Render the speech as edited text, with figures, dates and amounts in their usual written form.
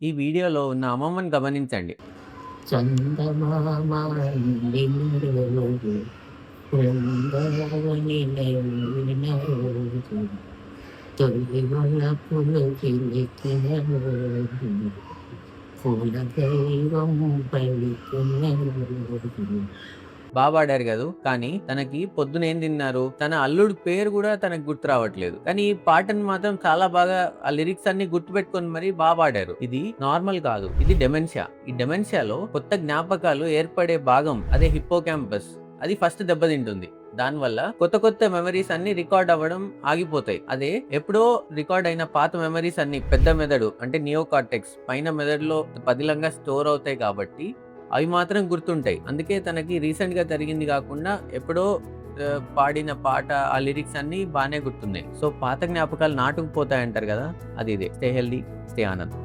ఈ వీడియోలో ఉన్న అమ్మమ్మని గమనించండి. చందమామ నిండు బృందావని నవ్విన రోజు తొలి వలపులు చిలికిన రోజు కుల దైవం పలికిన రోజు. బా పాడారు గదు. కానీ తనకి పొద్దున ఏం తిన్నారు? తన అల్లుడి పేరు గూడా తనకు గుర్తు రావట్లేదు. కానీ ఈ పాటను మాత్రం చాలా బాగా ఆ లిరిక్స్ అన్ని గుర్తుపెట్టుకొని మరీ పాడారు. ఇది నార్మల్ కాదు. ఇది డెమెన్షియా. ఈ డెమెన్షియాలో కొత్త జ్ఞాపకాలు ఏర్పడే భాగం అదే హిప్పోకాంపస్. అది ఫస్ట్ దెబ్బతింటుంది. దానివల్ల కొత్త కొత్త మెమరీస్ అన్ని రికార్డ్ అవ్వడం ఆగిపోతాయి. అదే ఎప్పుడో రికార్డ్ అయిన పాత మెమరీస్ అన్ని పెద్ద మెదడు అంటే నియోకార్టెక్స్ పైన మెదడులో పదిలంగా స్టోర్ అవుతాయి కాబట్టి అవి మాత్రం గుర్తుంటాయి. అందుకే తనకి రీసెంట్‌గా జరిగింది గాకుండా ఎప్పుడో పాడిన పాట ఆ లిరిక్స్ అన్నీ బానే గుర్తున్నాయి. సో, పాత జ్ఞాపకాలు నాటుకుపోతాయంటారు గదా! అది ఇదే. Stay healthy, stay Anand.